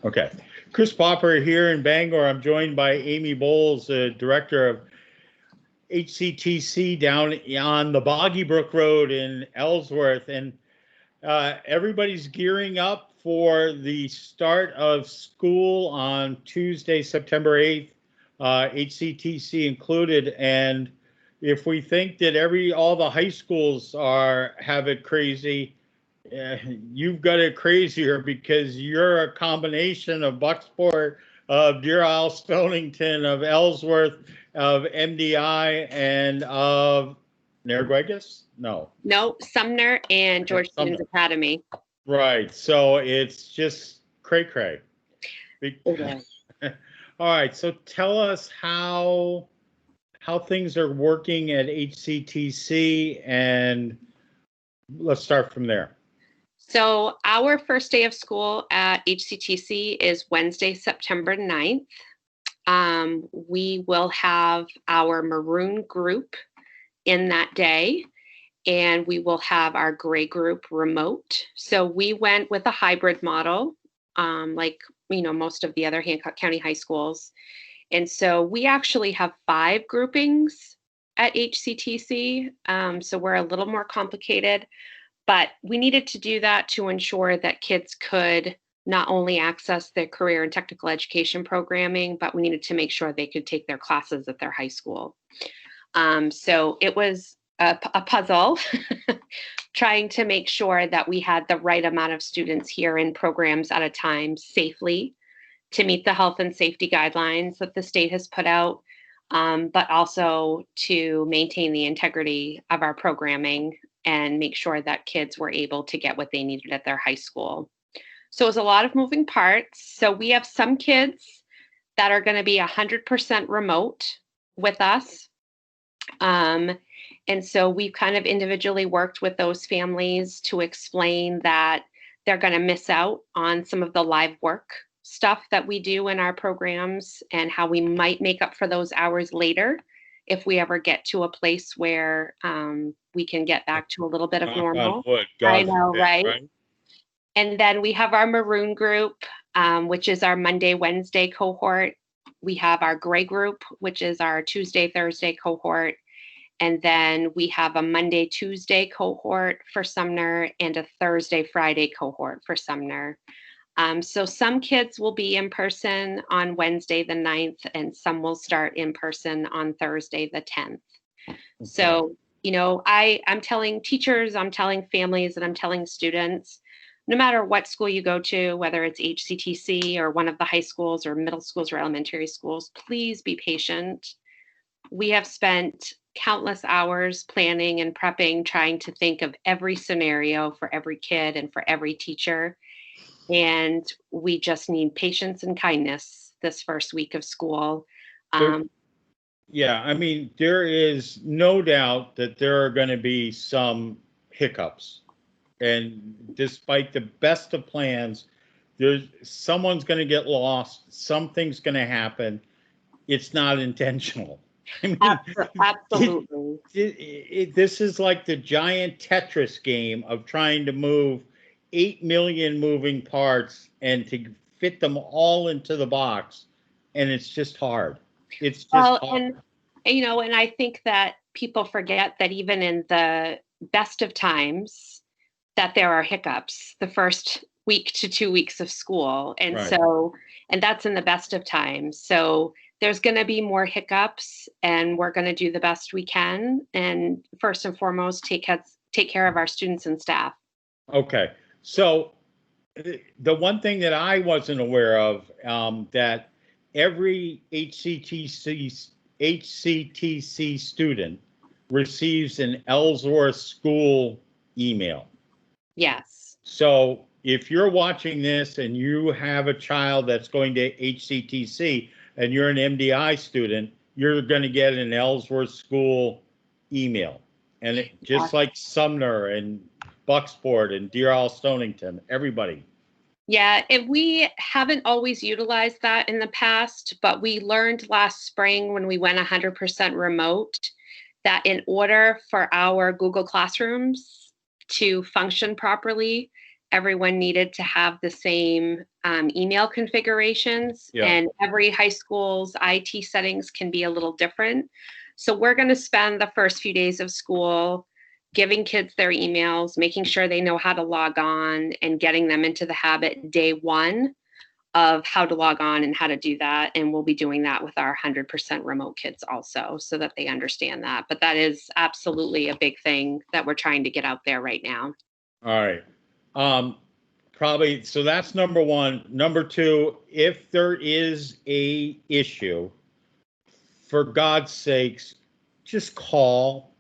Okay. Chris Popper here in Bangor. I'm joined by Amy Boles, the director of HCTC down on the Boggy Brook Road in Ellsworth. And everybody's gearing up for the start of school on Tuesday, September 8th, HCTC included. And if we think that all the high schools have it crazy, you've got it crazier because you're a combination of Bucksport, of Deer Isle-Stonington, of Ellsworth, of MDI, and of Narragansett? No, Sumner and George Stevens Academy. Right. So it's just cray-cray. Okay. All right. So tell us how things are working at HCTC, and let's start from there. So our first day of school at HCTC is Wednesday, September 9th. We will have our maroon group in that day, and we will have our gray group remote. So we went with a hybrid model, like most of the other Hancock County high schools. And so we actually have 5 groupings at HCTC. So we're a little more complicated, but we needed to do that to ensure that kids could not only access their career and technical education programming, but we needed to make sure they could take their classes at their high school. So it was a puzzle trying to make sure that we had the right amount of students here in programs at a time safely to meet the health and safety guidelines that the state has put out, but also to maintain the integrity of our programming and make sure that kids were able to get what they needed at their high school. So it was a lot of moving parts. So we have some kids that are going to be 100% remote with us. And so we've kind of individually worked with those families to explain that they're going to miss out on some of the live work stuff that we do in our programs and how we might make up for those hours later if we ever get to a place where we can get back to a little bit of normal. I know, right? And then we have our maroon group, which is our Monday, Wednesday cohort. We have our gray group, which is our Tuesday, Thursday cohort. And then we have a Monday, Tuesday cohort for Sumner and a Thursday, Friday cohort for Sumner. So some kids will be in person on Wednesday the 9th, and some will start in person on Thursday the 10th. Okay. So, I'm telling teachers, I'm telling families, and I'm telling students, no matter what school you go to, whether it's HCTC or one of the high schools or middle schools or elementary schools, please be patient. We have spent countless hours planning and prepping, trying to think of every scenario for every kid and for every teacher. And we just need patience and kindness this first week of school. Yeah, I mean, there is no doubt that there are going to be some hiccups. And despite the best of plans, someone's going to get lost. Something's going to happen. It's not intentional. I mean, absolutely. This is like the giant Tetris game of trying to move 8 million moving parts and to fit them all into the box. And it's just hard. It's just hard. And I think that people forget that even in the best of times, that there are hiccups the first week to 2 weeks of school. And right. And that's in the best of times. So there's going to be more hiccups, and we're going to do the best we can. And first and foremost, take care of our students and staff. Okay. So the one thing that I wasn't aware of, that every HCTC student receives an Ellsworth school email. Yes. So if you're watching this and you have a child that's going to HCTC and you're an MDI student, you're going to get an Ellsworth school email. And just like Sumner and Bucksport and Deer Isle-Stonington, everybody. Yeah, we haven't always utilized that in the past, but we learned last spring when we went 100% remote that in order for our Google Classrooms to function properly, everyone needed to have the same email configurations, Yeah. and every high school's IT settings can be a little different. So we're going to spend the first few days of school giving kids their emails, making sure they know how to log on, and getting them into the habit day one of how to log on and how to do that. And we'll be doing that with our 100% remote kids also, so that they understand that. But that is absolutely a big thing that we're trying to get out there right now. All right. Probably, so that's number one. Number two, if there is a issue, for God's sakes, just call,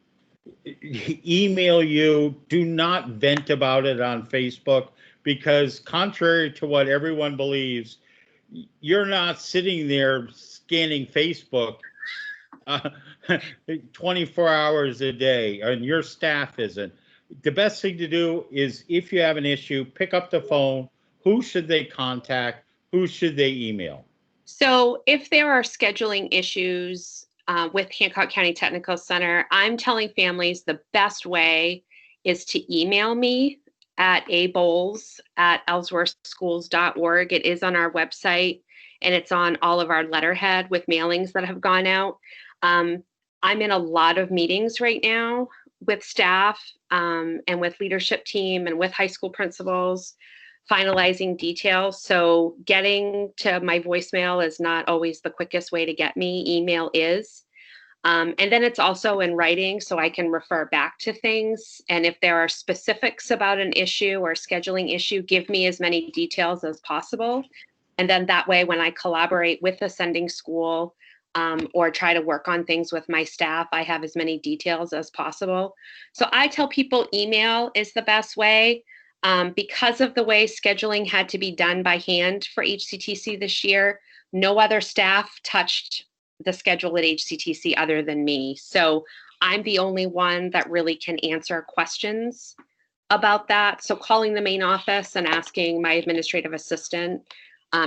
email you. Do not vent about it on Facebook, because contrary to what everyone believes, you're not sitting there scanning Facebook 24 hours a day, and your staff isn't. The best thing to do is, if you have an issue, pick up the phone. Who should they contact? Who should they email? So if there are scheduling issues with Hancock County Technical Center, I'm telling families the best way is to email me at aboles@ellsworthschools.org. It is on our website, and it's on all of our letterhead with mailings that have gone out. I'm in a lot of meetings right now with staff and with leadership team and with high school principals, finalizing details. So getting to my voicemail is not always the quickest way to get me. Email is. And then it's also in writing, so I can refer back to things. And if there are specifics about an issue or scheduling issue, give me as many details as possible. And then that way, when I collaborate with the sending school or try to work on things with my staff, I have as many details as possible. So I tell people email is the best way. Because of the way scheduling had to be done by hand for HCTC this year, no other staff touched the schedule at HCTC other than me. So I'm the only one that really can answer questions about that. So calling the main office and asking my administrative assistant,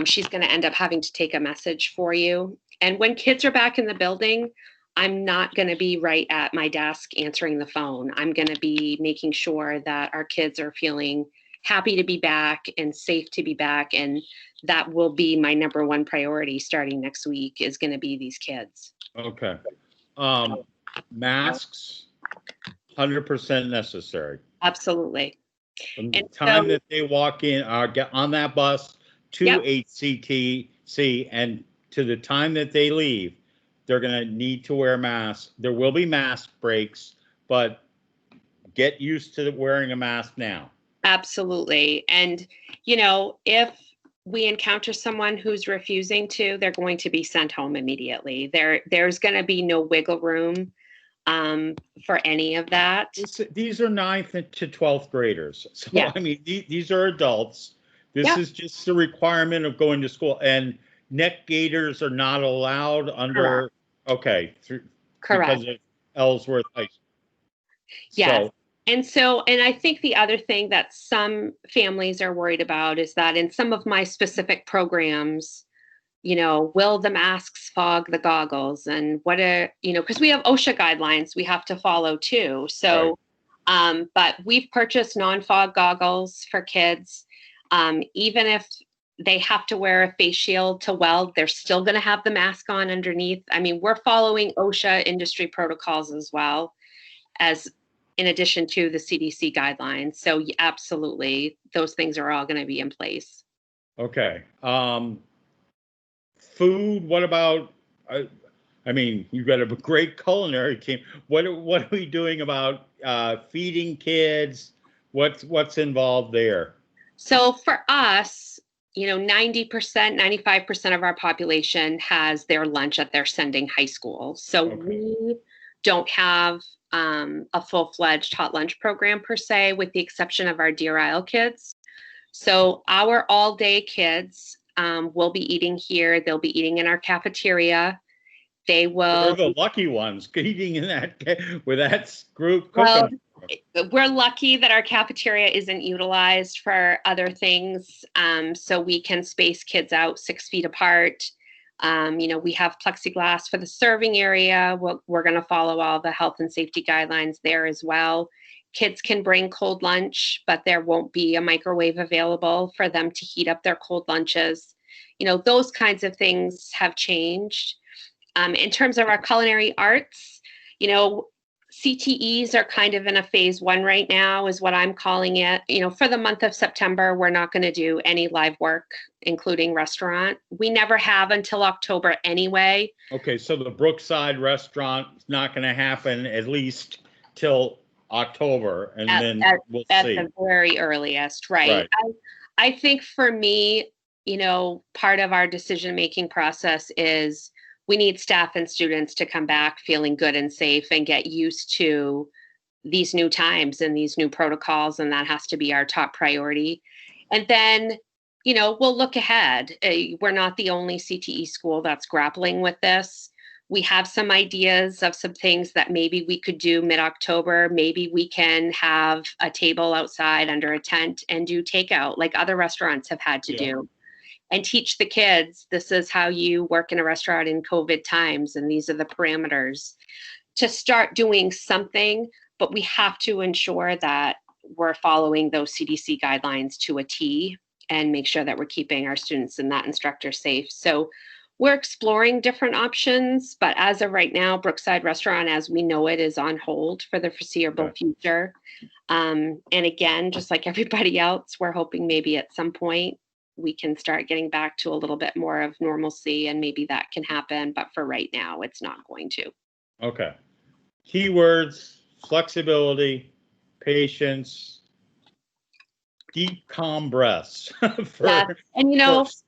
she's going to end up having to take a message for you. And when kids are back in the building, I'm not going to be right at my desk answering the phone. I'm going to be making sure that our kids are feeling happy to be back and safe to be back. And that will be my number one priority starting next week, is going to be these kids. Okay. Masks, 100% necessary. Absolutely. From the And time so, that they walk in, get on that bus to Yep. HCTC, and to the time that they leave, they're going to need to wear masks. There will be mask breaks, but get used to wearing a mask now. absolutely. And, if we encounter someone who's refusing to, they're going to be sent home immediately. There's going to be no wiggle room for any of that. These are 9th to 12th graders. So, Yeah. I mean, these are adults. This Yeah. is just the requirement of going to school. And neck gaiters are not allowed under, Correct. because of Ellsworth High School. Yes. So, And I think the other thing that some families are worried about is that in some of my specific programs, will the masks fog the goggles? And because we have OSHA guidelines we have to follow too. So, but we've purchased non-fog goggles for kids. Even if they have to wear a face shield to weld, they're still going to have the mask on underneath. I mean, we're following OSHA industry protocols as well, as in addition to the CDC guidelines. So absolutely, those things are all going to be in place. okay. Food, what about, I mean, you've got a great culinary team. What are we doing about feeding kids? What's involved there? So for us, 90%, 95% of our population has their lunch at their sending high school. So we don't have a full-fledged hot lunch program per se, with the exception of our Deer Isle kids. So our all-day kids will be eating here. They'll be eating in our cafeteria. They will. They're the lucky ones eating in that with that group Well, cooking. we're lucky that our cafeteria isn't utilized for other things, so we can space kids out 6 feet apart. We have plexiglass for the serving area. We're going to follow all the health and safety guidelines there as well. Kids can bring cold lunch, but there won't be a microwave available for them to heat up their cold lunches. Those kinds of things have changed. In terms of our culinary arts, CTEs are kind of in a phase 1 right now, is what I'm calling it. For the month of September, we're not going to do any live work, including restaurant. We never have until October anyway. Okay, so the Brookside restaurant is not going to happen at least till October, and then we'll see. At the very earliest, right? I think for me, part of our decision-making process is we need staff and students to come back feeling good and safe and get used to these new times and these new protocols, and that has to be our top priority. And then, we'll look ahead. We're not the only CTE school that's grappling with this. We have some ideas of some things that maybe we could do mid-October. Maybe we can have a table outside under a tent and do takeout like other restaurants have had to do, and teach the kids, this is how you work in a restaurant in COVID times, and these are the parameters, to start doing something. But we have to ensure that we're following those CDC guidelines to a T and make sure that we're keeping our students and that instructor safe. So we're exploring different options, but as of right now, Brookside Restaurant, as we know it, is on hold for the foreseeable future. And again, just like everybody else, we're hoping maybe at some point we can start getting back to a little bit more of normalcy, and maybe that can happen. But for right now, it's not going to. Okay. Keywords: flexibility, patience, deep, calm breaths for staff,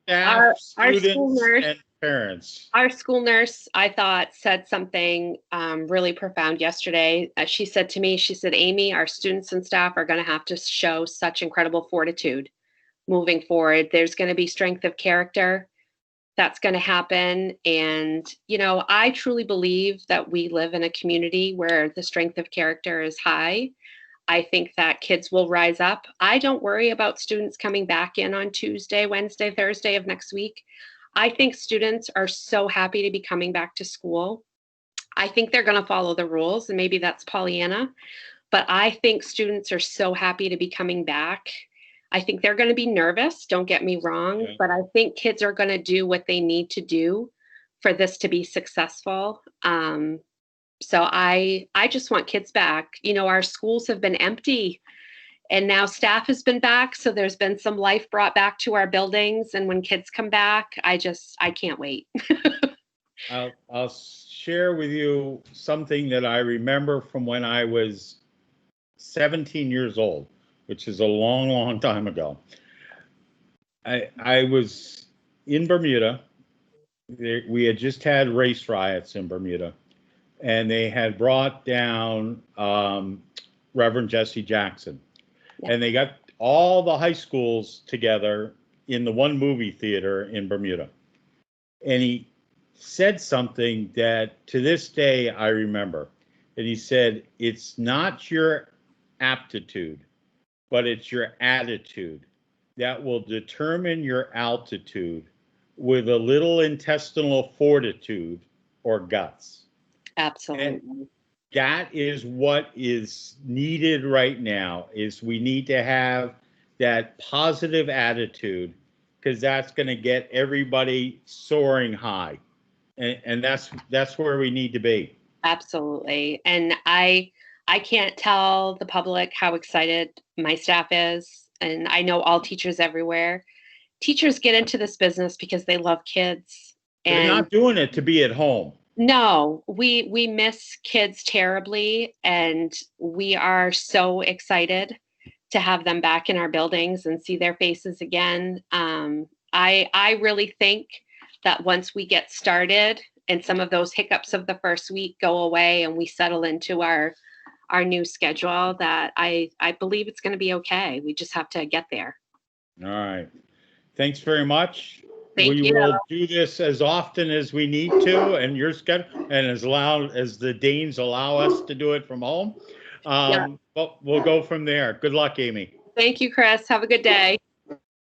our students, school nurse, and parents. Our school nurse, I thought, said something really profound yesterday. She said to me, Amy, our students and staff are going to have to show such incredible fortitude moving forward. There's going to be strength of character that's going to happen. And, I truly believe that we live in a community where the strength of character is high. I think that kids will rise up. I don't worry about students coming back in on Tuesday, Wednesday, Thursday of next week. I think students are so happy to be coming back to school. I think they're going to follow the rules, and maybe that's Pollyanna, but I think students are so happy to be coming back. I think they're going to be nervous, don't get me wrong, but I think kids are going to do what they need to do for this to be successful. So I just want kids back. Our schools have been empty, and now staff has been back. So there's been some life brought back to our buildings. And when kids come back, I can't wait. I'll share with you something that I remember from when I was 17 years old, which is a long, long time ago. I was in Bermuda. We had just had race riots in Bermuda, and they had brought down Reverend Jesse Jackson. Yeah. And they got all the high schools together in the one movie theater in Bermuda. And he said something that to this day I remember. And he said, it's not your aptitude, but it's your attitude that will determine your altitude with a little intestinal fortitude or guts. Absolutely. And that is what is needed right now, is we need to have that positive attitude, because that's going to get everybody soaring high. And that's where we need to be. Absolutely. And I can't tell the public how excited my staff is. And I know all teachers everywhere. Teachers get into this business because they love kids. They're not doing it to be at home. No, we miss kids terribly, and we are so excited to have them back in our buildings and see their faces again. I really think that once we get started and some of those hiccups of the first week go away and we settle into our new schedule, that I believe it's going to be okay. We just have to get there. All right. Thanks very much. Thank you. We will do this as often as we need to, and your schedule, and as loud as the Danes allow us to do it from home. But we'll go from there. Good luck, Amy. Thank you, Chris. Have a good day.